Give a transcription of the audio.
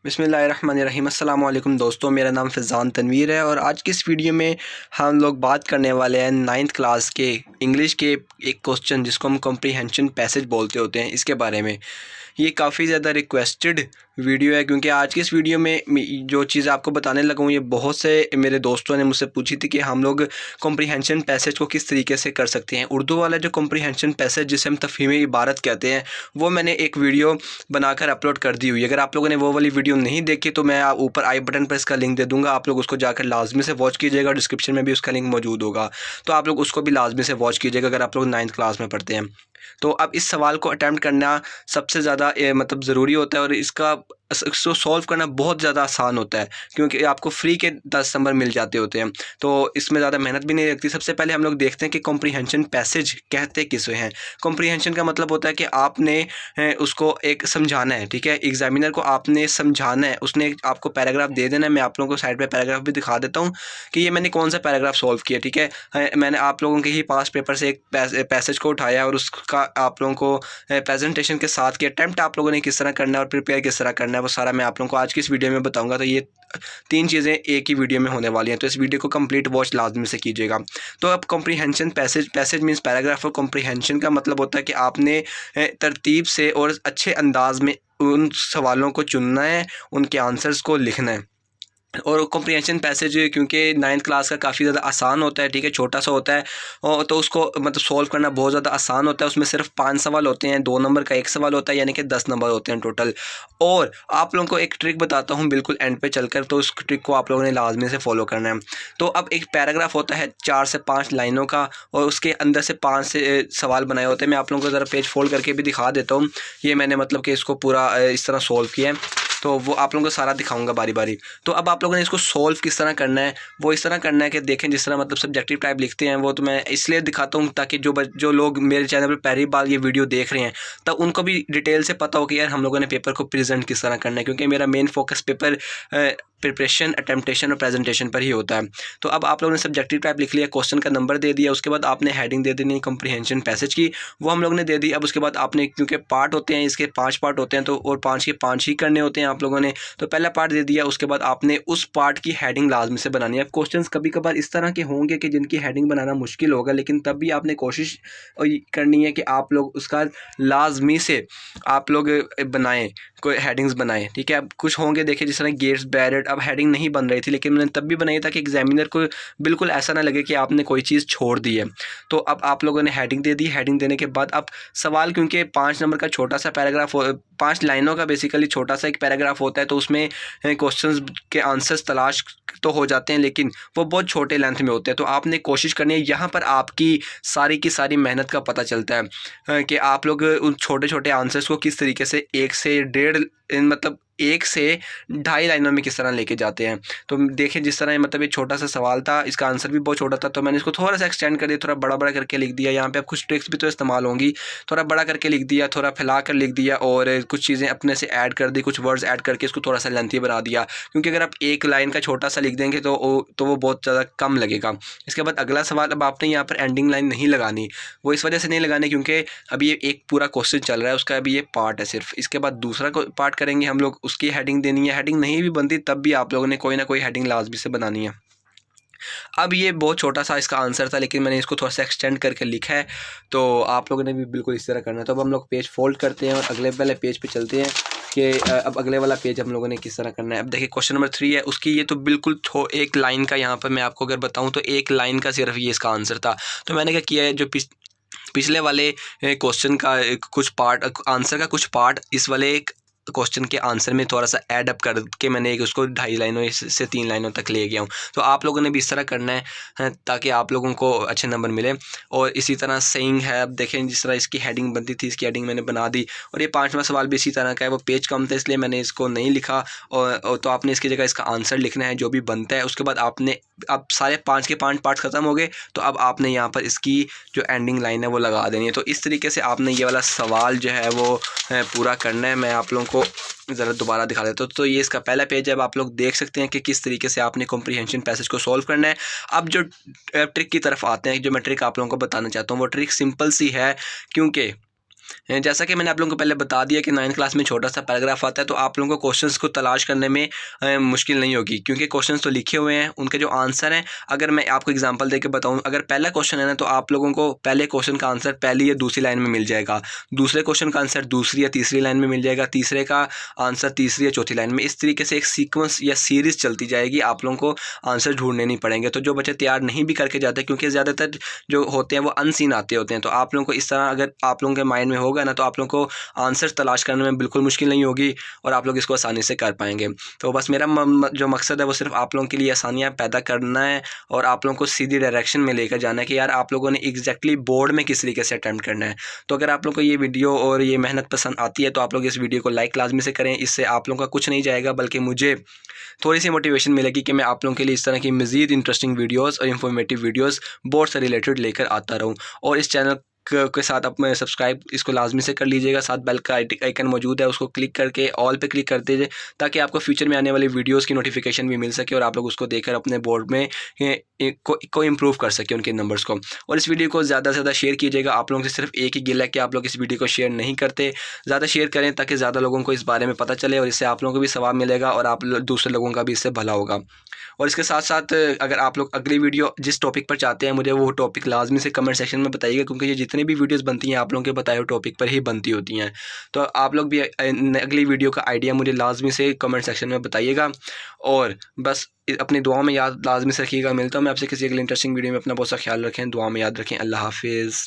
बिस्मिल्लाहिर्रहमानिर्रहीम। अस्सलाम वालेकुम दोस्तों, मेरा नाम फ़ैज़ान तनवीर है और आज की इस वीडियो में हम लोग बात करने वाले हैं 9th क्लास के इंग्लिश के एक क्वेश्चन जिसको हम कॉम्प्रिहेंशन पैसेज बोलते होते हैं, इसके बारे में। ये काफ़ी ज़्यादा रिक्वेस्टेड वीडियो है क्योंकि आज की इस वीडियो में जो चीज़ आपको बताने लगा हूँ, ये बहुत से मेरे दोस्तों ने मुझसे पूछी थी कि हम लोग कॉम्प्रिहेंशन पैसेज को किस तरीके से कर सकते हैं। उर्दू वाला जो कॉम्प्रिहेंशन पैसेज जिसे हम तफ़हीम इबारत कहते हैं, वो मैंने एक वीडियो बनाकर अपलोड कर दी हुई है। अगर आप लोगों ने वो वाली वीडियो नहीं देखी तो मैं ऊपर आई बटन पर इसका लिंक दे दूँगा, आप लोग उसको जाकर लाजमी से वॉच कीजिएगा। डिस्क्रिप्शन में भी उसका लिंक मौजूद होगा, तो आप लोग उसको भी लाजमी से वॉच कीजिएगा अगर आप लोग 9th क्लास में पढ़ते हैं। तो अब इस सवाल को अटैम्प्ट करना सबसे ज़्यादा मतलब ज़रूरी होता है और इसको सॉल्व करना बहुत ज़्यादा आसान होता है क्योंकि आपको फ्री के 10 नंबर मिल जाते होते हैं, तो इसमें ज़्यादा मेहनत भी नहीं लगती। सबसे पहले हम लोग देखते हैं कि कॉम्प्रिहेंशन पैसेज कहते किसे हैं। कॉम्प्रिहेंशन का मतलब होता है कि आपने उसको एक समझाना है, ठीक है। एग्जामिनर को आपने समझाना है, उसने आपको पैराग्राफ दे देना है। मैं आप लोगों को साइड पे पैराग्राफ भी दिखा देता हूँ कि ये मैंने कौन सा पैराग्राफ सॉल्व किया, ठीक है। मैंने आप लोगों के ही पास पेपर से एक पैसेज को उठाया और उसका आप लोगों को प्रेजेंटेशन के साथ कि अटैम्प्ट आप लोगों ने किस तरह करना है और प्रिपेयर किस तरह करना है, वो सारा मैं आप लोगों को आज की इस वीडियो में बताऊंगा। तो ये 3 चीज़ें एक ही वीडियो में होने वाली हैं, तो इस वीडियो को कंप्लीट वॉच लाजमी से कीजिएगा। तो अब कॉम्प्रिहेंशन पैसेज मीन्स पैराग्राफ। और कॉम्प्रिहेंशन का मतलब होता है कि आपने तरतीब से और अच्छे अंदाज में उन सवालों को चुनना है, उनके आंसर्स को लिखना है। और कॉम्प्रिहेंशन पैसेज क्योंकि 9th क्लास का काफ़ी ज़्यादा आसान होता है, ठीक है, छोटा सा होता है और तो उसको मतलब सॉल्व करना बहुत ज़्यादा आसान होता है। उसमें सिर्फ 5 सवाल होते हैं, 2 नंबर का एक सवाल होता है, यानी कि 10 नंबर होते हैं टोटल। और आप लोगों को एक ट्रिक बताता हूँ बिल्कुल एंड पे चलकर, तो उस ट्रिक को आप लोगों ने लाजमी से फॉलो करना है। तो अब एक पैराग्राफ होता है 4 से 5 लाइनों का और उसके अंदर से 5 से सवाल बनाए होते हैं। मैं आप लोगों को ज़रा पेज फोल्ड करके भी दिखा देता हूँ। ये मैंने मतलब कि इसको पूरा इस तरह सॉल्व किया है, तो वो आप लोगों को सारा दिखाऊंगा बारी बारी। तो अब आप लोगों ने इसको सॉल्व किस तरह करना है, वो इस तरह करना है कि देखें जिस तरह मतलब सब्जेक्टिव टाइप लिखते हैं, वो तो मैं इसलिए दिखाता हूँ ताकि जो लोग मेरे चैनल पर पहली बार ये वीडियो देख रहे हैं तब उनको भी डिटेल से पता हो कि यार हम लोगों ने पेपर को प्रेजेंट किस तरह करना है, क्योंकि मेरा मेन फोकस पेपर प्रिपरेशन, अटेम्प्टेशन और प्रेजेंटेशन पर ही होता है। तो अब आप लोगों ने सब्जेक्टिव टाइप लिख लिया, क्वेश्चन का नंबर दे दिया, उसके बाद आपने हेडिंग दे देनी कॉम्प्रिहेंशन पैसेज की, वो हम लोग ने दे दी। अब उसके बाद आपने, क्योंकि पार्ट होते हैं इसके 5 पार्ट होते हैं, तो और 5 के 5 ही करने होते हैं आप लोगों ने, तो पहला पार्ट दे दिया। उसके बाद आपने उस पार्ट की हेडिंग लाजमी से बनानी है। अब क्वेश्चन कभी कभार इस तरह के होंगे कि जिनकी हेडिंग बनाना मुश्किल होगा, लेकिन तब भी आपने कोशिश करनी है कि आप लोग उसका लाजमी से आप लोग बनाएं, कोई हेडिंग्स बनाएं, ठीक है। अब कुछ होंगे, देखिए जिस तरह गेट्स बैरियर, अब हेडिंग नहीं बन रही थी लेकिन मैंने तब भी बनाई ताकि एग्जामिनर को बिल्कुल ऐसा ना लगे कि आपने कोई चीज़ छोड़ दी है। तो अब आप लोगों ने हेडिंग दे दी। हेडिंग देने के बाद अब सवाल, क्योंकि 5 नंबर का छोटा सा पैराग्राफ, 5 लाइनों का बेसिकली छोटा सा एक पैराग्राफ होता है, तो उसमें क्वेश्चंस के आंसर्स तलाश तो हो जाते हैं लेकिन वो बहुत छोटे लेंथ में होते हैं। तो आपने कोशिश करनी है, यहाँ पर आपकी सारी की सारी मेहनत का पता चलता है कि आप लोग उन छोटे छोटे आंसर्स को किस तरीके से 1 से 1.5 मतलब 1 से 2.5 लाइनों में किस तरह लेके जाते हैं। तो देखें जिस तरह मतलब ये छोटा सा सवाल था, इसका आंसर भी बहुत छोटा था, तो मैंने इसको थोड़ा सा एक्सटेंड कर दिया, थोड़ा बड़ा बड़ा करके लिख दिया। यहाँ पे अब कुछ ट्रिक्स भी तो इस्तेमाल होंगी, थोड़ा बड़ा करके लिख दिया, थोड़ा फैला कर लिख दिया और कुछ चीज़ें अपने से ऐड कर दी, कुछ वर्ड्स ऐड करके इसको थोड़ा सा लेंथी बना दिया, क्योंकि अगर आप एक लाइन का छोटा सा लिख देंगे तो वो बहुत ज़्यादा कम लगेगा। इसके बाद अगला सवाल, अब आपने यहाँ पर एंडिंग लाइन नहीं लगानी, वो इस वजह से नहीं लगानी क्योंकि अभी ये एक पूरा क्वेश्चन चल रहा है, उसका अभी ये पार्ट है सिर्फ। इसके बाद दूसरा पार्ट करेंगे हम लोग, उसकी हेडिंग देनी है। हेडिंग नहीं भी बनती तब भी आप लोगों ने कोई ना कोई हेडिंग लाजमी से बनानी है। अब ये बहुत छोटा सा इसका आंसर था लेकिन मैंने इसको थोड़ा सा एक्सटेंड करके लिखा है, तो आप लोगों ने भी बिल्कुल इस तरह करना है। तो अब हम लोग पेज फोल्ड करते हैं और अगले वाले पेज पे चलते हैं कि अब अगले वाला पेज हम लोगों ने किस तरह करना है। अब देखिए क्वेश्चन नंबर 3 है, उसकी ये तो बिल्कुल एक लाइन का, यहाँ पर मैं आपको अगर बताऊँ तो एक लाइन का सिर्फ ये इसका आंसर था। तो मैंने क्या किया है, जो पिछले वाले क्वेश्चन का कुछ पार्ट, आंसर का कुछ पार्ट इस वाले एक क्वेश्चन के आंसर में थोड़ा सा ऐड अप करके मैंने एक उसको 2.5 लाइनों से 3 लाइनों तक ले गया हूँ। तो आप लोगों ने भी इस तरह करना है ताकि आप लोगों को अच्छे नंबर मिले। और इसी तरह सेइंग है, अब देखें जिस तरह इसकी हेडिंग बनती थी, इसकी हेडिंग मैंने बना दी। और ये 5वां सवाल भी इसी तरह का है, वो पेज कम था इसलिए मैंने इसको नहीं लिखा, और तो आपने इसकी जगह इसका आंसर लिखना है जो भी बनता है। उसके बाद आपने, अब सारे 5 के 5 पार्ट्स ख़त्म हो गए, तो अब आपने यहाँ पर इसकी जो एंडिंग लाइन है वो लगा देनी है। तो इस तरीके से आपने ये वाला सवाल जो है वो पूरा करना है। मैं आप लोगों को ज़रा दोबारा दिखा देता हूँ। तो ये इसका पहला पेज है, अब आप लोग देख सकते हैं कि किस तरीके से आपने कॉम्प्रिहेंशन पैसेज को सॉल्व करना है। अब जो ट्रिक की तरफ आते हैं, जो मैं ट्रिक आप लोगों को बताना चाहता हूँ, वो ट्रिक सिंपल सी है, क्योंकि जैसा कि मैंने आप लोगों को पहले बता दिया कि 9th क्लास में छोटा सा पैराग्राफ आता है, तो आप लोगों को क्वेश्चंस को तलाश करने में मुश्किल नहीं होगी, क्योंकि क्वेश्चंस तो लिखे हुए हैं, उनके जो आंसर हैं, अगर मैं आपको एग्जांपल देके बताऊं, अगर पहला क्वेश्चन है ना, तो आप लोगों को पहले क्वेश्चन का आंसर पहली या दूसरी लाइन में मिल जाएगा, दूसरे क्वेश्चन का आंसर दूसरी या तीसरी लाइन में मिल जाएगा, तीसरे का आंसर तीसरी या चौथी लाइन में। इस तरीके से एक सीक्वेंस या सीरीज़ चलती जाएगी, आप लोगों को आंसर ढूंढने नहीं पड़ेंगे। तो जो बच्चे तैयार नहीं भी करके जाते, क्योंकि ज़्यादातर जो होते हैं वो अनसीन आते होते हैं, तो आप लोगों को इस तरह अगर आप लोगों के माइंड में होगा ना, तो आप लोगों को आंसर तलाश करने में बिल्कुल मुश्किल नहीं होगी और आप लोग इसको आसानी से कर पाएंगे। तो बस मेरा जो मकसद है वो सिर्फ आप लोगों के लिए आसानियाँ पैदा करना है और आप लोगों को सीधी डायरेक्शन में लेकर जाना है कि यार आप लोगों ने एग्जैक्टली बोर्ड में किस तरीके से अटैम्प्ट करना है। तो अगर आप लोगों को ये वीडियो और ये मेहनत पसंद आती है, तो आप लोग इस वीडियो को लाइक लाजमी से करें। इससे आप लोगों का कुछ नहीं जाएगा, बल्कि मुझे थोड़ी सी मोटिवेशन मिलेगी कि मैं आप लोगों के लिए इस तरह की मज़ीद इंटरेस्टिंग वीडियोस और इन्फॉर्मेटिव वीडियोस बोर्ड से रिलेटेड लेकर आता रहूं। और इस चैनल के साथ आप सब्सक्राइब इसको लाजमी से कर लीजिएगा, साथ बेल का आइकन मौजूद है, उसको क्लिक करके ऑल पे क्लिक कर दीजिए, ताकि आपको फ्यूचर में आने वाली वीडियोस की नोटिफिकेशन भी मिल सके और आप लोग उसको देखकर अपने बोर्ड में को इम्प्रूव कर सके उनके नंबर्स को। और इस वीडियो को ज़्यादा से ज़्यादा शेयर कीजिएगा। आप लोगों से सिर्फ एक ही गिला है कि आप लोग इस वीडियो को शेयर नहीं करते, ज़्यादा शेयर करें ताकि ज़्यादा लोगों को इस बारे में पता चले और इससे आप लोगों को भी सवाब मिलेगा और आप दूसरे लोगों का भी इससे भला होगा। और इसके साथ साथ अगर आप लोग अगली वीडियो जिस टॉपिक पर चाहते हैं, मुझे वो टॉपिक लाजमी से कमेंट सेक्शन में बताइएगा, क्योंकि ये जितनी भी वीडियोस बनती हैं आप लोगों के बताए हुए टॉपिक पर ही बनती होती हैं। तो आप लोग भी अगली वीडियो का आइडिया मुझे लाजमी से कमेंट सेक्शन में बताइएगा। और बस अपनी दुआ में याद लाजमी से रखिएगा। मिलता हूँ मैं आपसे किसी अगले इंटरेस्टिंग वीडियो में। अपना बहुत सा ख्याल रखें, दुआ में याद रखें। अल्लाह हाफिज़।